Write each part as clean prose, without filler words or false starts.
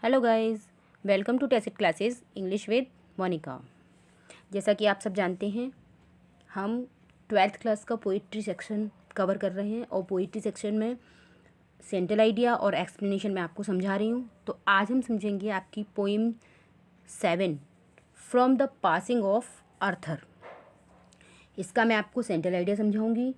Hello guys, welcome to Tacit classes English with Monica. जैसा कि आप सब जानते हैं, हम 12th क्लास का पोइट्री सेक्शन कवर कर रहे हैं और पोइट्री सेक्शन में सेंट्रल आइडिया और एक्सप्लेनेशन मैं आपको समझा रही हूँ। तो आज हम समझेंगे आपकी poem 7 from the passing of Arthur. इसका मैं आपको सेंट्रल आइडिया समझाऊंगी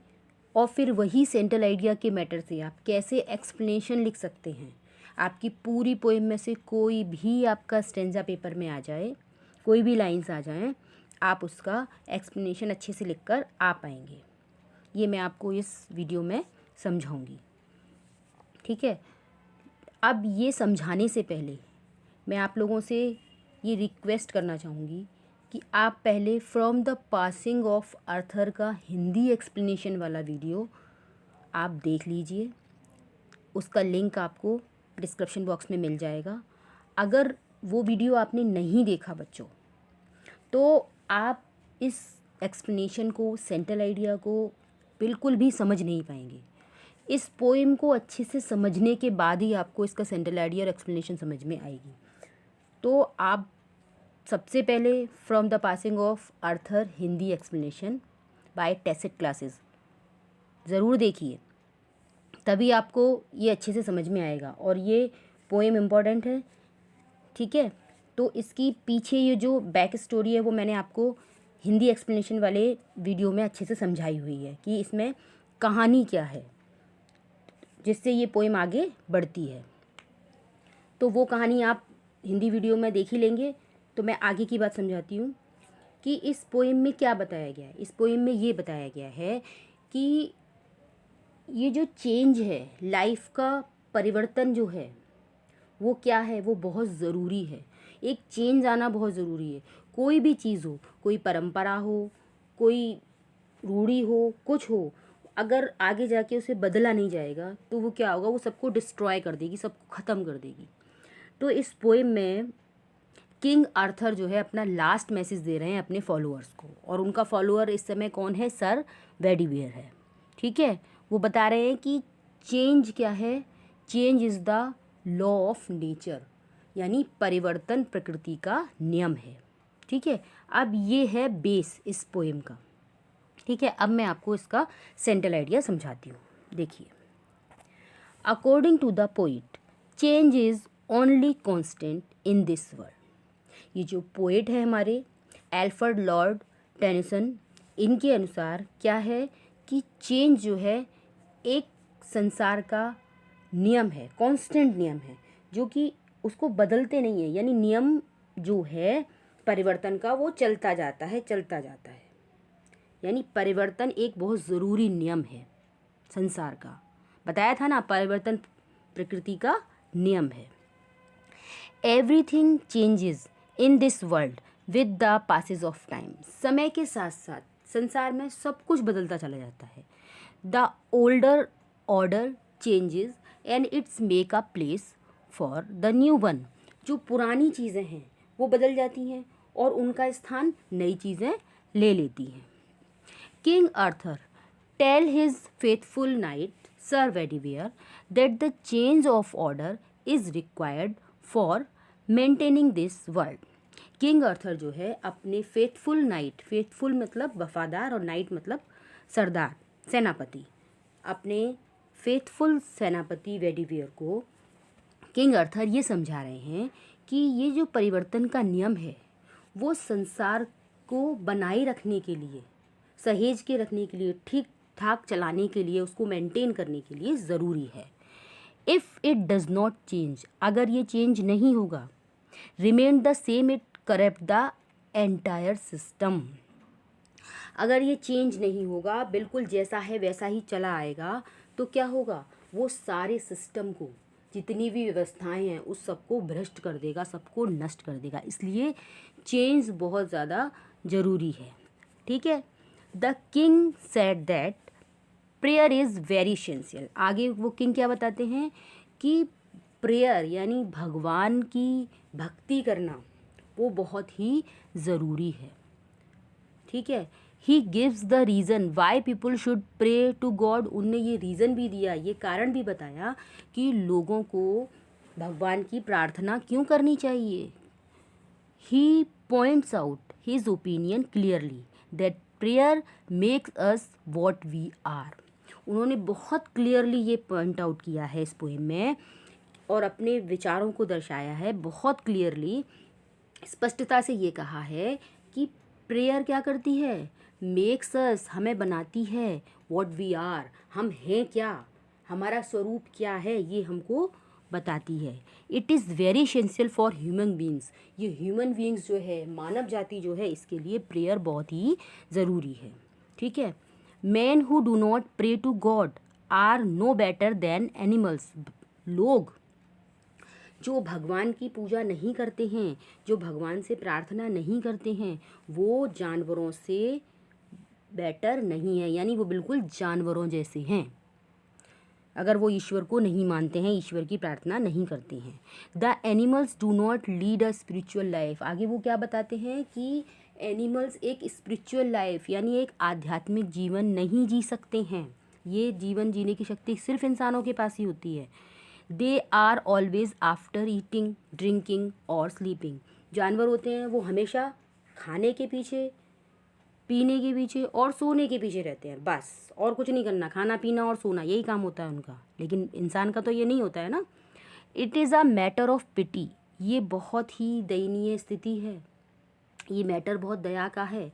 और फिर वही सेंट्रल आइडिया के मैटर से आप कैसे एक्सप्लेनेशन लिख सकते हैं। आपकी पूरी पोएम में से कोई भी आपका स्टेंजा पेपर में आ जाए, कोई भी लाइंस आ जाएं, आप उसका एक्सप्लेनेशन अच्छे से लिखकर आ पाएंगे। ये मैं आपको इस वीडियो में समझाऊंगी, ठीक है। अब ये समझाने से पहले मैं आप लोगों से ये रिक्वेस्ट करना चाहूँगी कि आप पहले फ्रॉम द पासिंग ऑफ अर्थर का हिंदी एक्सप्लेनेशन वाला वीडियो आप देख लीजिए। उसका लिंक आपको डिस्क्रिप्शन बॉक्स में मिल जाएगा। अगर वो वीडियो आपने नहीं देखा बच्चों, तो आप इस एक्सप्लेनेशन को, सेंट्रल आइडिया को बिल्कुल भी समझ नहीं पाएंगे। इस पोएम को अच्छे से समझने के बाद ही आपको इसका सेंट्रल आइडिया और एक्सप्लेनेशन समझ में आएगी। तो आप सबसे पहले from the passing of Arthur Hindi explanation by Tacit classes ज़रूर देखिए, तभी आपको ये अच्छे से समझ में आएगा। और ये पोएम इम्पॉर्टेंट है, ठीक है। तो इसकी पीछे ये जो बैक स्टोरी है वो मैंने आपको हिंदी एक्सप्लेनेशन वाले वीडियो में अच्छे से समझाई हुई है कि इसमें कहानी क्या है, जिससे ये पोएम आगे बढ़ती है। तो वो कहानी आप हिंदी वीडियो में देख ही लेंगे। तो मैं आगे की बात समझाती हूँ कि इस पोएम में क्या बताया गया है। इस पोएम में ये बताया गया है कि ये जो चेंज है, लाइफ का परिवर्तन जो है वो क्या है, वो बहुत ज़रूरी है। एक चेंज आना बहुत ज़रूरी है। कोई भी चीज़ हो, कोई परंपरा हो, कोई रूढ़ी हो, कुछ हो, अगर आगे जाके उसे बदला नहीं जाएगा तो वो क्या होगा, वो सबको डिस्ट्रॉय कर देगी, सबको ख़त्म कर देगी। तो इस पोएम में किंग आर्थर जो है अपना लास्ट मैसेज दे रहे हैं अपने फॉलोअर्स को, और उनका फॉलोअर इस समय कौन है, सर वेडिवियर है, ठीक है। वो बता रहे हैं कि चेंज क्या है, change is the law of nature, यानी परिवर्तन प्रकृति का नियम है, ठीक है। अब ये है बेस इस पोएम का, ठीक है। अब मैं आपको इसका सेंट्रल आइडिया समझाती हूँ। देखिए, according to the poet change is only constant in this world. ये जो पोएट है हमारे एल्फ्रेड लॉर्ड टेनिसन, इनके अनुसार क्या है कि चेंज जो है एक संसार का नियम है, कांस्टेंट नियम है, जो कि उसको बदलते नहीं है। यानी नियम जो है परिवर्तन का वो चलता जाता है, चलता जाता है। यानी परिवर्तन एक बहुत ज़रूरी नियम है संसार का। बताया था ना, परिवर्तन प्रकृति का नियम है। Everything changes in this world with the passage of time. समय के साथ साथ संसार में सब कुछ बदलता चला जाता है। The older order changes and it's make a place for the new one. जो पुरानी चीज़ें हैं वो बदल जाती हैं और उनका स्थान नई चीज़ें ले लेती हैं। King Arthur tell his faithful knight sir Bedivere that the change of order is required for maintaining this world. King Arthur जो है अपने फेथफुल नाइट, फेथफुल मतलब वफादार और नाइट मतलब सरदार, सेनापति, अपने फेथफुल सेनापति वेडिवियर को किंग आर्थर ये समझा रहे हैं कि ये जो परिवर्तन का नियम है वो संसार को बनाए रखने के लिए, सहेज के रखने के लिए, ठीक ठाक चलाने के लिए, उसको मेंटेन करने के लिए ज़रूरी है। If it does not change, अगर ये चेंज नहीं होगा, remain the same, it corrupt the entire system. अगर ये चेंज नहीं होगा, बिल्कुल जैसा है वैसा ही चला आएगा, तो क्या होगा, वो सारे सिस्टम को, जितनी भी व्यवस्थाएं हैं उस सबको भ्रष्ट कर देगा, सबको नष्ट कर देगा। इसलिए चेंज बहुत ज़्यादा ज़रूरी है, ठीक है। The king said that prayer is very essential. आगे वो किंग क्या बताते हैं कि प्रेयर यानी भगवान की भक्ति करना वो बहुत ही ज़रूरी है, ठीक है। He gives the reason why people should pray to God. उनने ये रीज़न भी दिया, ये कारण भी बताया कि लोगों को भगवान की प्रार्थना क्यों करनी चाहिए? He points out his opinion clearly that prayer makes us what we are. उन्होंने बहुत क्लियरली ये पॉइंट आउट किया है इस पोएम में और अपने विचारों को दर्शाया है बहुत क्लियरली, स्पष्टता से ये कहा है कि प्रेयर क्या करती है, मेक्स अस, हमें बनाती है, व्हाट वी आर, हम हैं क्या, हमारा स्वरूप क्या है, ये हमको बताती है। It is very essential for human beings, ये ह्यूमन बींग्स जो है, मानव जाति जो है, इसके लिए प्रेयर बहुत ही ज़रूरी है। ठीक है। Man who do not pray to God are no better than animals. लोग जो भगवान की पूजा नहीं करते हैं, जो भगवान से प्रार्थना नहीं करते हैं, वो जानवरों से बेटर नहीं है, यानी वो बिल्कुल जानवरों जैसे हैं अगर वो ईश्वर को नहीं मानते हैं, ईश्वर की प्रार्थना नहीं करते हैं। The animals do not lead a spiritual life. आगे वो क्या बताते हैं कि एनिमल्स एक स्पिरिचुअल लाइफ यानी एक आध्यात्मिक जीवन नहीं जी सकते हैं। ये जीवन जीने की शक्ति सिर्फ इंसानों के पास ही होती है। They are always after eating, drinking और स्लीपिंग। जानवर होते हैं वो हमेशा खाने के पीछे, पीने के पीछे और सोने के पीछे रहते हैं, बस और कुछ नहीं करना, खाना पीना और सोना, यही काम होता है उनका। लेकिन इंसान का तो ये नहीं होता है ना। It is a matter of pity, ये बहुत ही दयनीय स्थिति है, ये मैटर बहुत दया का है।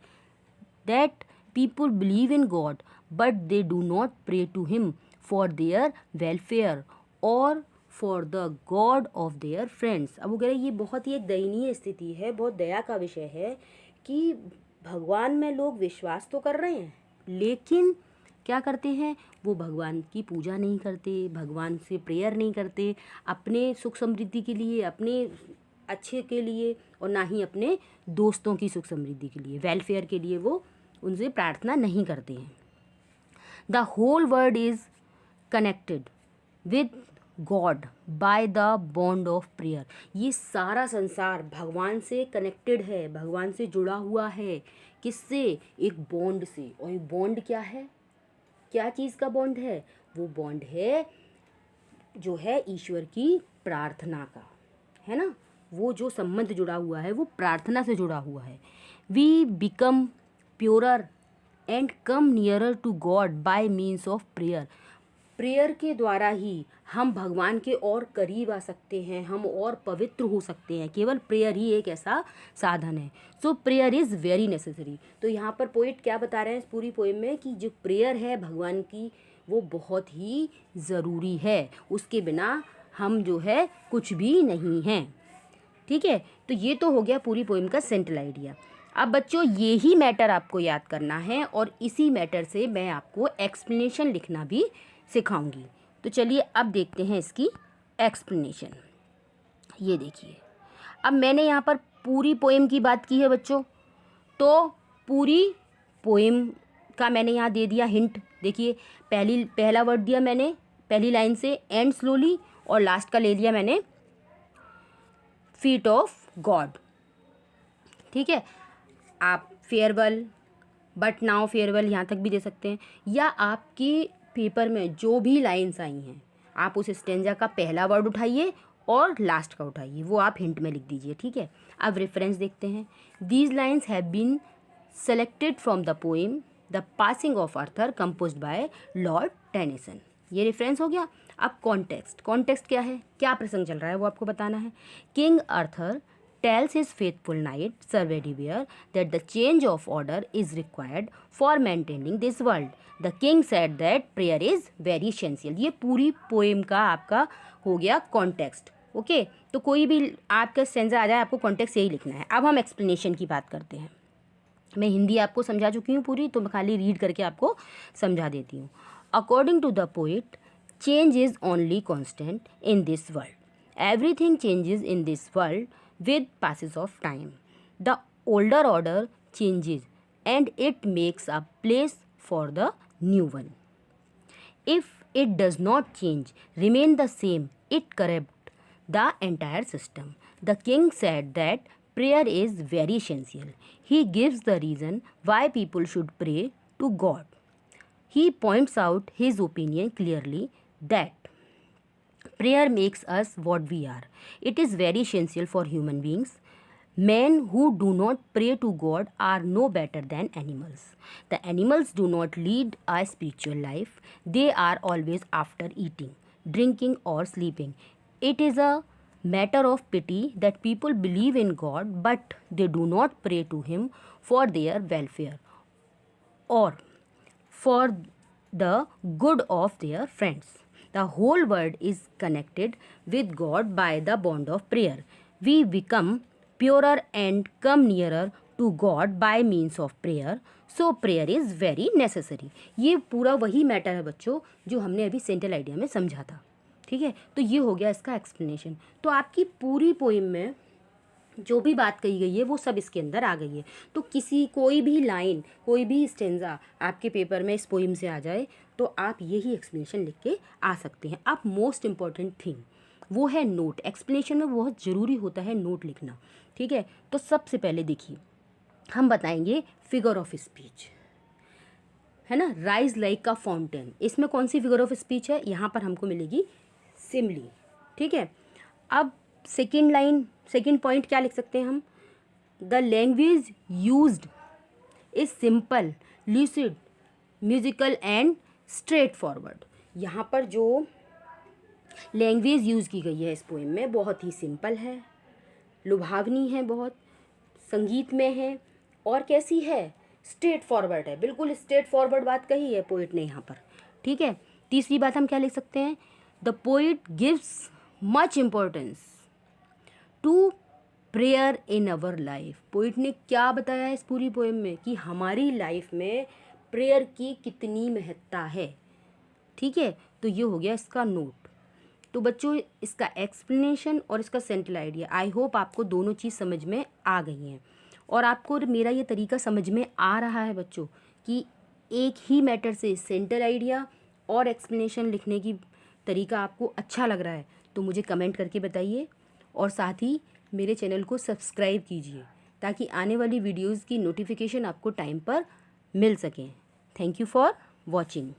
That people believe in god but they do not pray to him for their welfare और for the god of their friends. अब वो कह रहे ये बहुत ही एक दयनीय स्थिति है, बहुत दया का विषय है कि भगवान में लोग विश्वास तो कर रहे हैं लेकिन क्या करते हैं, वो भगवान की पूजा नहीं करते, भगवान से प्रेयर नहीं करते, अपने सुख समृद्धि के लिए, अपने अच्छे के लिए, और ना ही अपने दोस्तों की सुख समृद्धि के लिए, वेलफेयर के लिए वो उनसे प्रार्थना नहीं करते हैं। The whole world is connected with God by the bond of prayer. ये सारा संसार भगवान से कनेक्टेड है, भगवान से जुड़ा हुआ है। किससे? एक बॉन्ड से। और ये बॉन्ड क्या है, क्या चीज़ का बॉन्ड है? वो बॉन्ड है जो है ईश्वर की प्रार्थना का, है ना। वो जो संबंध जुड़ा हुआ है वो प्रार्थना से जुड़ा हुआ है। We become purer and come nearer to god by means of prayer. Prayer के द्वारा ही हम भगवान के और करीब आ सकते हैं, हम और पवित्र हो सकते हैं। केवल प्रेयर ही एक ऐसा साधन है। सो प्रेयर इज़ वेरी नेसेसरी। तो यहाँ पर पोइट क्या बता रहे हैं इस पूरी पोएम में कि जो प्रेयर है भगवान की वो बहुत ही ज़रूरी है, उसके बिना हम जो है कुछ भी नहीं हैं। ठीक है। तो ये तो हो गया पूरी पोएम का सेंट्रल आइडिया। अब बच्चों ये ही मैटर आपको याद करना है और इसी मैटर से मैं आपको एक्सप्लेनेशन लिखना भी सिखाऊंगी। तो चलिए अब देखते हैं इसकी एक्सप्लेनेशन। ये देखिए, अब मैंने यहाँ पर पूरी पोएम की बात की है बच्चों, तो पूरी पोएम का मैंने यहाँ दे दिया हिंट। देखिए पहला वर्ड दिया मैंने पहली लाइन से, एंड स्लोली, और लास्ट का ले लिया मैंने फीट ऑफ गॉड। ठीक है। आप फेयरवेल, बट नाउ फेयरवेल यहाँ तक भी दे सकते हैं, या आपके पेपर में जो भी लाइंस आई हैं आप उस स्टेंजा का पहला वर्ड उठाइए और लास्ट का उठाइए, वो आप हिंट में लिख दीजिए। ठीक है। अब रेफरेंस देखते हैं। These lines have been selected from the poem the passing of Arthur composed by Lord Tennyson. ये रेफरेंस हो गया। अब कॉन्टेक्स्ट, कॉन्टेक्स्ट क्या है, क्या प्रसंग चल रहा है वो आपको बताना है। King Arthur tells his faithful knight Sir Bedivere that the change of order is required for maintaining this world. The king said that prayer is very essential. ये पूरी पोएम का आपका हो गया कॉन्टेक्स्ट। ओके, तो कोई भी आपका सेंसा आ जाए आपको कॉन्टेक्स्ट यही लिखना है। अब हम एक्सप्लेनेशन की बात करते हैं। मैं हिंदी आपको समझा चुकी हूँ पूरी, तो मैं खाली रीड करके आपको समझा देती हूँ। According to the poet, change is only constant in this world. Everything changes in this world with passes of time. The older order changes and it makes a place for the new one. If it does not change, remain the same, it corrupt the entire system. The king said that prayer is very essential. He gives the reason why people should pray to God. He points out his opinion clearly that Prayer makes us what we are. It is very essential for human beings. Men who do not pray to God are no better than animals. The animals do not lead a spiritual life. They are always after eating, drinking, or sleeping. It is a matter of pity that people believe in God, but they do not pray to Him for their welfare or for the good of their friends. The whole world is connected with God by the bond of prayer. We become purer and come nearer to God by means of prayer. So prayer is very necessary. ये पूरा वही matter है बच्चों जो हमने अभी central idea में समझा था। ठीक है, तो ये हो गया इसका एक्सप्लेनेशन। तो आपकी पूरी पोइम में जो भी बात कही गई है वो सब इसके अंदर आ गई है। तो कोई भी लाइन, कोई भी स्टेंजा आपके पेपर में इस पोइम से आ जाए तो आप यही एक्सप्लेनेशन लिख के आ सकते हैं। अब मोस्ट इम्पॉर्टेंट थिंग वो है नोट। एक्सप्लेनेशन में बहुत ज़रूरी होता है नोट लिखना। ठीक है, तो सबसे पहले देखिए हम बताएंगे फिगर ऑफ स्पीच, है ना। राइज लाइक अ फाउंटेन, इसमें कौन सी फिगर ऑफ स्पीच है? यहाँ पर हमको मिलेगी सिमली। ठीक है, अब सेकेंड पॉइंट क्या लिख सकते हैं हम? The language used is simple, lucid, musical and straight forward. यहाँ पर जो लैंग्वेज यूज़ की गई है इस पोएम में बहुत ही सिंपल है, लुभावनी है, बहुत संगीत में है और कैसी है? स्ट्रेट फॉरवर्ड है। बिल्कुल स्ट्रेट फॉरवर्ड बात कही है पोइट ने यहाँ पर। ठीक है, तीसरी बात हम क्या लिख सकते हैं? The poet gives much importance to prayer in our life. Poet ने क्या बताया इस पूरी पोएम में कि हमारी लाइफ में प्रेयर की कितनी महत्ता है। ठीक है, तो ये हो गया इसका नोट। तो बच्चों इसका एक्सप्लेनेशन और इसका सेंट्रल आइडिया, आई होप आपको दोनों चीज़ समझ में आ गई हैं और आपको मेरा ये तरीका समझ में आ रहा है बच्चों कि एक ही मैटर से सेंट्रल आइडिया और एक्सप्लेनेशन लिखने की तरीका आपको अच्छा लग रहा है तो मुझे कमेंट करके बताइए और साथ ही मेरे चैनल को सब्सक्राइब कीजिए ताकि आने वाली वीडियोज़ की नोटिफिकेशन आपको टाइम पर मिल सके। Thank you for watching.